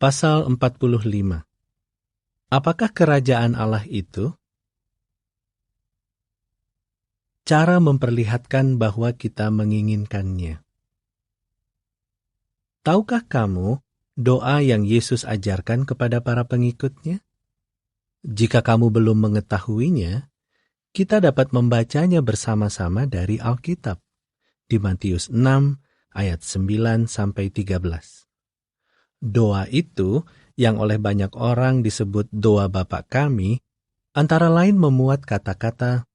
Pasal 45. Apakah kerajaan Allah itu? Cara memperlihatkan bahwa kita menginginkannya. Tahukah kamu doa yang Yesus ajarkan kepada para pengikutnya? Jika kamu belum mengetahuinya, kita dapat membacanya bersama-sama dari Alkitab di Matius 6 ayat 9-13. Doa itu yang oleh banyak orang disebut doa Bapa kami, antara lain memuat kata-kata,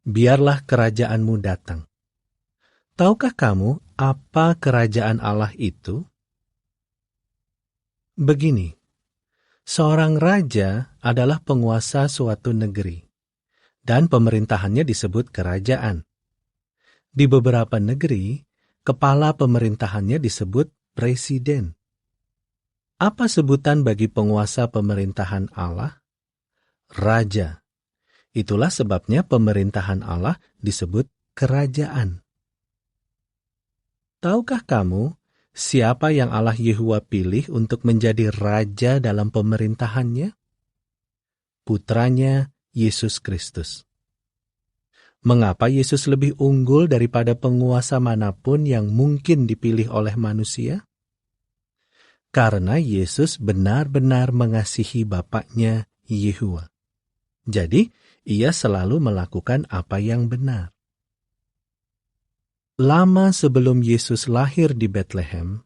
biarlah kerajaanmu datang. Tahukah kamu apa kerajaan Allah itu? Begini, seorang raja adalah penguasa suatu negeri, dan pemerintahannya disebut kerajaan. Di beberapa negeri, kepala pemerintahannya disebut presiden. Apa sebutan bagi penguasa pemerintahan Allah? Raja. Itulah sebabnya pemerintahan Allah disebut kerajaan. Tahukah kamu siapa yang Allah Yehuwa pilih untuk menjadi raja dalam pemerintahannya? Putranya Yesus Kristus. Mengapa Yesus lebih unggul daripada penguasa manapun yang mungkin dipilih oleh manusia? Karena Yesus benar-benar mengasihi Bapaknya Yehuwa. Jadi, ia selalu melakukan apa yang benar. Lama sebelum Yesus lahir di Betlehem,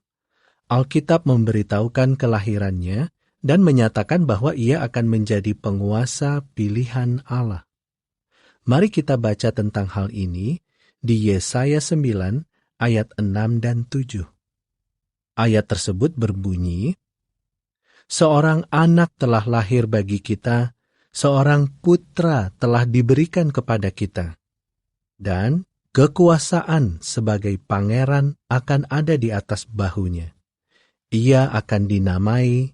Alkitab memberitahukan kelahirannya dan menyatakan bahwa ia akan menjadi penguasa pilihan Allah. Mari kita baca tentang hal ini di Yesaya 9 ayat 6 dan 7. Ayat tersebut berbunyi, seorang anak telah lahir bagi kita, seorang putra telah diberikan kepada kita, dan kekuasaan sebagai pangeran akan ada di atas bahunya. Ia akan dinamai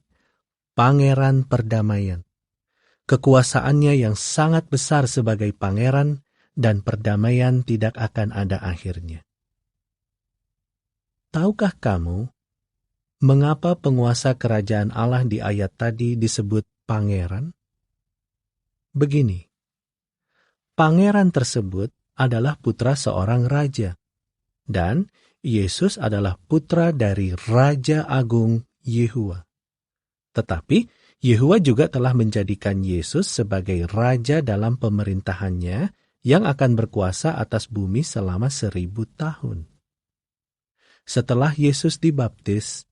Pangeran Perdamaian. Kekuasaannya yang sangat besar sebagai pangeran dan perdamaian tidak akan ada akhirnya. Tahukah kamu mengapa penguasa kerajaan Allah di ayat tadi disebut pangeran? Begini, pangeran tersebut adalah putra seorang raja, dan Yesus adalah putra dari Raja Agung Yehuwa. Tetapi Yehuwa juga telah menjadikan Yesus sebagai raja dalam pemerintahannya yang akan berkuasa atas bumi selama 1000 tahun. Setelah Yesus dibaptis,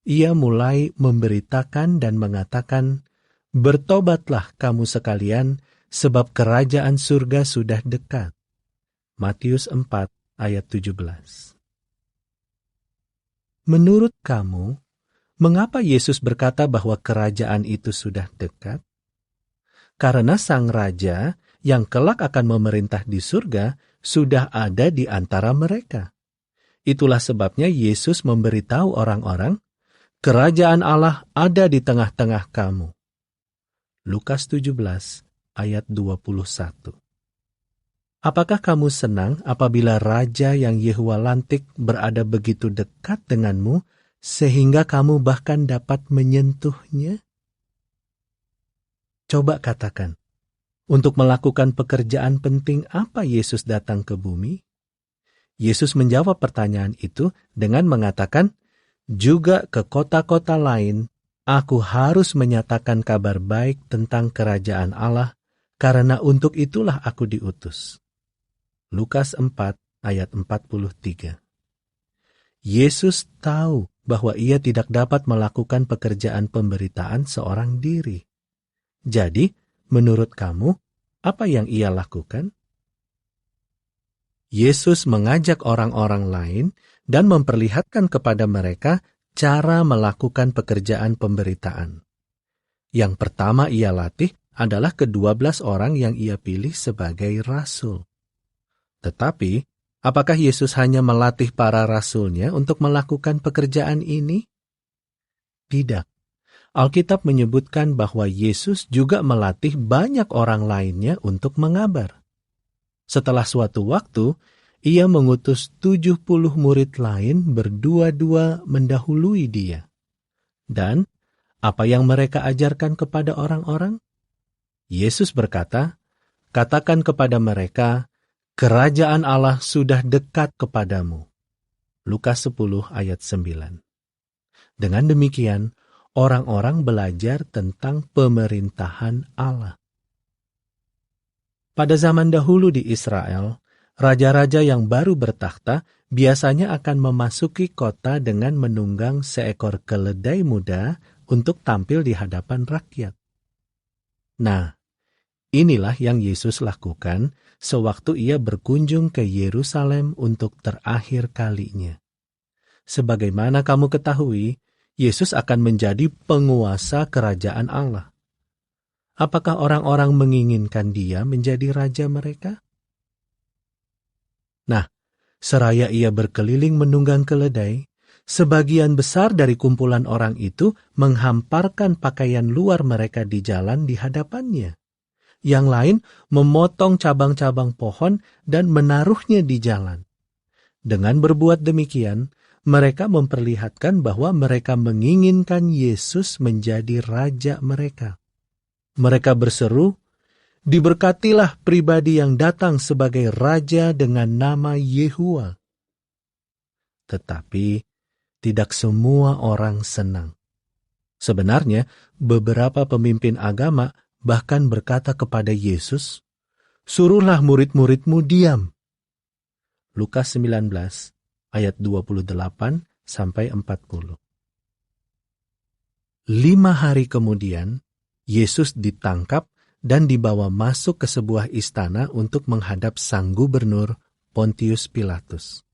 ia mulai memberitakan dan mengatakan, bertobatlah kamu sekalian, sebab kerajaan surga sudah dekat. Matius 4 ayat 17. Menurut kamu, mengapa Yesus berkata bahwa kerajaan itu sudah dekat? Karena sang raja yang kelak akan memerintah di surga sudah ada di antara mereka. Itulah sebabnya Yesus memberitahu orang-orang, kerajaan Allah ada di tengah-tengah kamu. Lukas 17 ayat 21. Apakah kamu senang apabila raja yang Yehuwa lantik berada begitu dekat denganmu, sehingga kamu bahkan dapat menyentuhnya? Coba katakan, untuk melakukan pekerjaan penting apa Yesus datang ke bumi? Yesus menjawab pertanyaan itu dengan mengatakan, juga ke kota-kota lain, aku harus menyatakan kabar baik tentang kerajaan Allah, karena untuk itulah aku diutus. Lukas 4 ayat 43. Yesus tahu bahwa ia tidak dapat melakukan pekerjaan pemberitaan seorang diri. Jadi, menurut kamu, apa yang ia lakukan? Yesus mengajak orang-orang lain dan memperlihatkan kepada mereka cara melakukan pekerjaan pemberitaan. Yang pertama ia latih adalah ke-12 orang yang ia pilih sebagai rasul. Tetapi, apakah Yesus hanya melatih para rasulnya untuk melakukan pekerjaan ini? Tidak. Alkitab menyebutkan bahwa Yesus juga melatih banyak orang lainnya untuk mengabar. Setelah suatu waktu, ia mengutus 70 murid lain berdua-dua mendahului dia. Dan Apa yang mereka ajarkan kepada orang-orang? Yesus berkata, "Katakan kepada mereka, kerajaan Allah sudah dekat kepadamu." Lukas 10 ayat 9. Dengan demikian, orang-orang belajar tentang pemerintahan Allah. Pada zaman dahulu di Israel, raja-raja yang baru bertakhta biasanya akan memasuki kota dengan menunggang seekor keledai muda untuk tampil di hadapan rakyat. Nah, inilah yang Yesus lakukan sewaktu ia berkunjung ke Yerusalem untuk terakhir kalinya. Sebagaimana kamu ketahui, Yesus akan menjadi penguasa kerajaan Allah. Apakah orang-orang menginginkan dia menjadi raja mereka? Nah, seraya ia berkeliling menunggang keledai, sebagian besar dari kumpulan orang itu menghamparkan pakaian luar mereka di jalan di hadapannya. Yang lain memotong cabang-cabang pohon dan menaruhnya di jalan. Dengan berbuat demikian, mereka memperlihatkan bahwa mereka menginginkan Yesus menjadi raja mereka. Mereka berseru, "Diberkatilah pribadi yang datang sebagai raja dengan nama Yehuwa." Tetapi tidak semua orang senang. Sebenarnya, beberapa pemimpin agama bahkan berkata kepada Yesus, "Suruhlah murid-muridmu diam." Lukas 19 ayat 28 sampai 40. 5 hari kemudian, Yesus ditangkap dan dibawa masuk ke sebuah istana untuk menghadap sang gubernur Pontius Pilatus.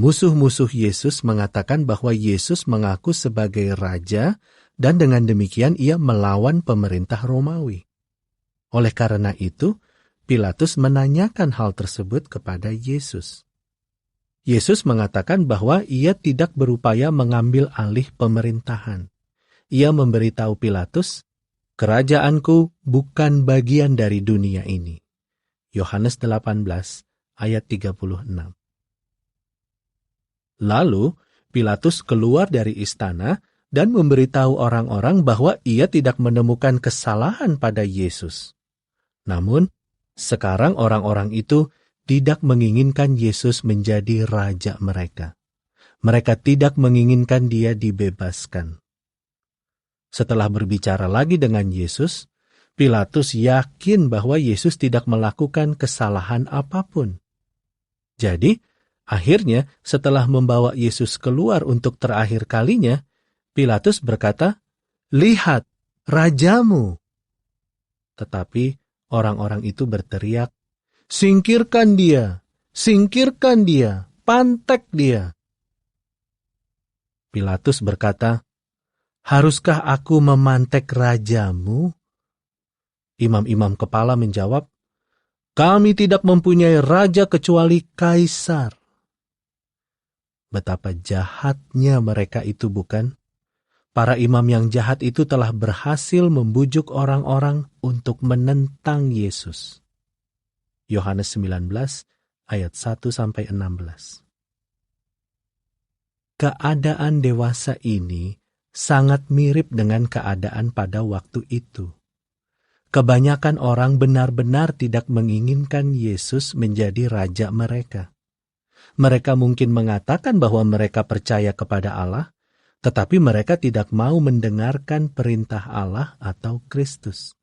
Musuh-musuh Yesus mengatakan bahwa Yesus mengaku sebagai raja dan dengan demikian ia melawan pemerintah Romawi. Oleh karena itu, Pilatus menanyakan hal tersebut kepada Yesus. Yesus mengatakan bahwa ia tidak berupaya mengambil alih pemerintahan. Ia memberitahu Pilatus, "Kerajaanku bukan bagian dari dunia ini." Yohanes 18 ayat 36. Lalu, Pilatus keluar dari istana dan memberitahu orang-orang bahwa ia tidak menemukan kesalahan pada Yesus. Namun, sekarang orang-orang itu tidak menginginkan Yesus menjadi raja mereka. Mereka tidak menginginkan dia dibebaskan. Setelah berbicara lagi dengan Yesus, Pilatus yakin bahwa Yesus tidak melakukan kesalahan apapun. Jadi, akhirnya setelah membawa Yesus keluar untuk terakhir kalinya, Pilatus berkata, "Lihat, rajamu." Tetapi orang-orang itu berteriak, "Singkirkan dia! Singkirkan dia! Pantek dia!" Pilatus berkata, "Haruskah aku memantek rajamu?" Imam-imam kepala menjawab, "Kami tidak mempunyai raja kecuali Kaisar." Betapa jahatnya mereka itu, bukan? Para imam yang jahat itu telah berhasil membujuk orang-orang untuk menentang Yesus. Yohanes 19 ayat 1-16. Keadaan dewasa ini sangat mirip dengan keadaan pada waktu itu. Kebanyakan orang benar-benar tidak menginginkan Yesus menjadi raja mereka. Mereka mungkin mengatakan bahwa mereka percaya kepada Allah, tetapi mereka tidak mau mendengarkan perintah Allah atau Kristus.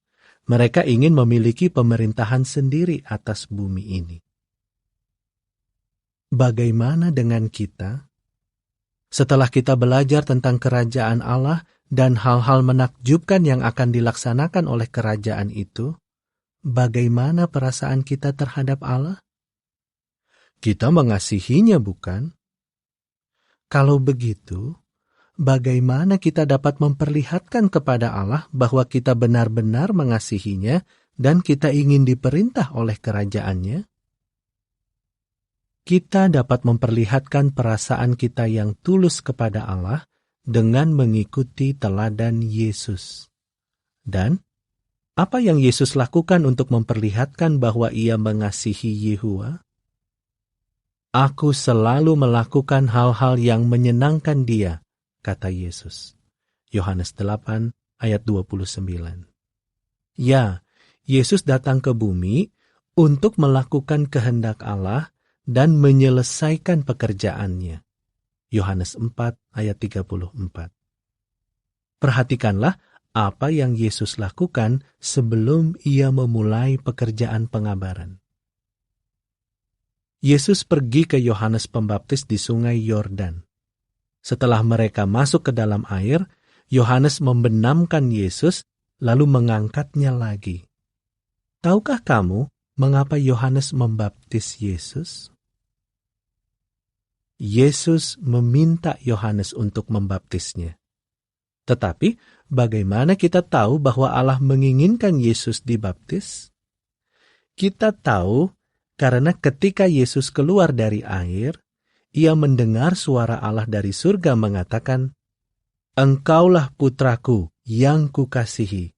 Mereka ingin memiliki pemerintahan sendiri atas bumi ini. Bagaimana dengan kita? Setelah kita belajar tentang kerajaan Allah dan hal-hal menakjubkan yang akan dilaksanakan oleh kerajaan itu, bagaimana perasaan kita terhadap Allah? Kita mengasihinya, bukan? Kalau begitu, bagaimana kita dapat memperlihatkan kepada Allah bahwa kita benar-benar mengasihinya dan kita ingin diperintah oleh kerajaannya? Kita dapat memperlihatkan perasaan kita yang tulus kepada Allah dengan mengikuti teladan Yesus. Dan apa yang Yesus lakukan untuk memperlihatkan bahwa ia mengasihi Yehuwa? "Aku selalu melakukan hal-hal yang menyenangkan Dia," kata Yesus. Yohanes 8 ayat 29. Ya, Yesus datang ke bumi untuk melakukan kehendak Allah dan menyelesaikan pekerjaannya. Yohanes 4 ayat 34. Perhatikanlah apa yang Yesus lakukan sebelum ia memulai pekerjaan pengabaran. Yesus pergi ke Yohanes Pembaptis di Sungai Yordan. Setelah mereka masuk ke dalam air, Yohanes membenamkan Yesus lalu mengangkatnya lagi. Tahukah kamu mengapa Yohanes membaptis Yesus? Yesus meminta Yohanes untuk membaptisnya. Tetapi, bagaimana kita tahu bahwa Allah menginginkan Yesus dibaptis? Kita tahu karena ketika Yesus keluar dari air, ia mendengar suara Allah dari surga mengatakan, "Engkaulah putraku yang kukasihi,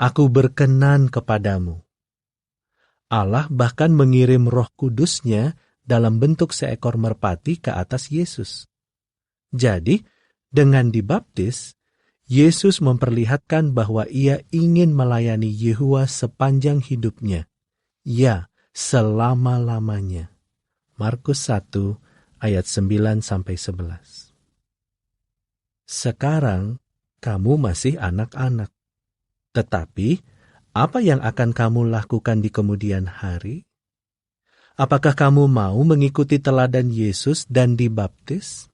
aku berkenan kepadamu." Allah bahkan mengirim Roh Kudus-Nya dalam bentuk seekor merpati ke atas Yesus. Jadi, dengan dibaptis, Yesus memperlihatkan bahwa ia ingin melayani Yehua sepanjang hidupnya. Ya, selama-lamanya. Markus 1 ayat 9-11. Sekarang, kamu masih anak-anak. Tetapi, apa yang akan kamu lakukan di kemudian hari? Apakah kamu mau mengikuti teladan Yesus dan dibaptis?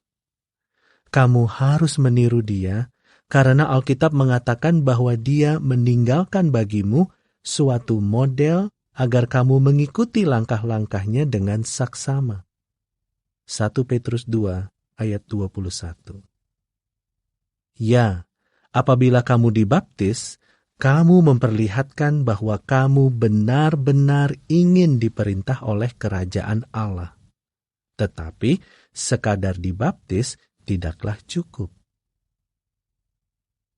Kamu harus meniru Dia, karena Alkitab mengatakan bahwa Dia meninggalkan bagimu suatu model agar kamu mengikuti langkah-langkahnya dengan saksama. 1 Petrus 2 ayat 21. Ya, apabila kamu dibaptis, kamu memperlihatkan bahwa kamu benar-benar ingin diperintah oleh kerajaan Allah. Tetapi, sekadar dibaptis tidaklah cukup.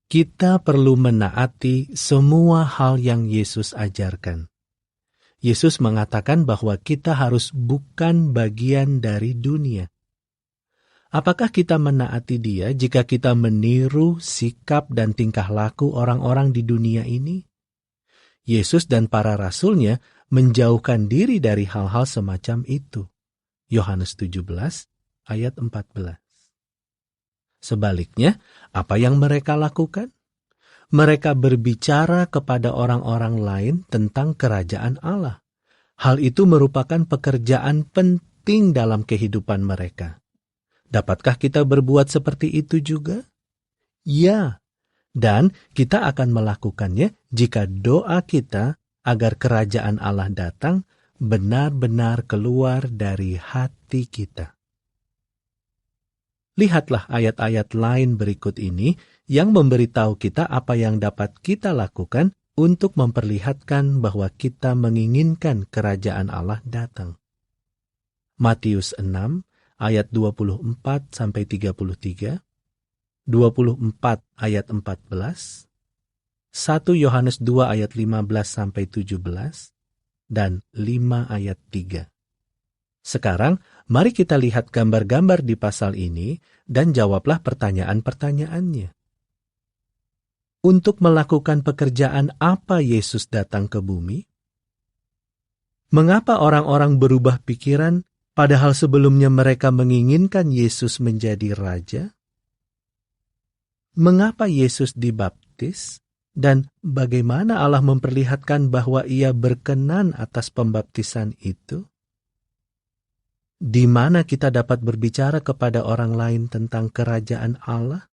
Kita perlu menaati semua hal yang Yesus ajarkan. Yesus mengatakan bahwa kita harus bukan bagian dari dunia. Apakah kita menaati Dia jika kita meniru sikap dan tingkah laku orang-orang di dunia ini? Yesus dan para rasul-Nya menjauhkan diri dari hal-hal semacam itu. Yohanes 17 ayat 14. Sebaliknya, apa yang mereka lakukan? Mereka berbicara kepada orang-orang lain tentang kerajaan Allah. Hal itu merupakan pekerjaan penting dalam kehidupan mereka. Dapatkah kita berbuat seperti itu juga? Ya, dan kita akan melakukannya jika doa kita agar kerajaan Allah datang benar-benar keluar dari hati kita. Lihatlah ayat-ayat lain berikut ini yang memberitahu kita apa yang dapat kita lakukan untuk memperlihatkan bahwa kita menginginkan kerajaan Allah datang. Matius 6 ayat 24-33, 24 ayat 14, 1 Yohanes 2 ayat 15-17, dan 5 ayat 3. Sekarang, mari kita lihat gambar-gambar di pasal ini dan jawablah pertanyaan-pertanyaannya. Untuk melakukan pekerjaan apa Yesus datang ke bumi? Mengapa orang-orang berubah pikiran padahal sebelumnya mereka menginginkan Yesus menjadi raja? Mengapa Yesus dibaptis? Dan bagaimana Allah memperlihatkan bahwa Ia berkenan atas pembaptisan itu? Di mana kita dapat berbicara kepada orang lain tentang kerajaan Allah?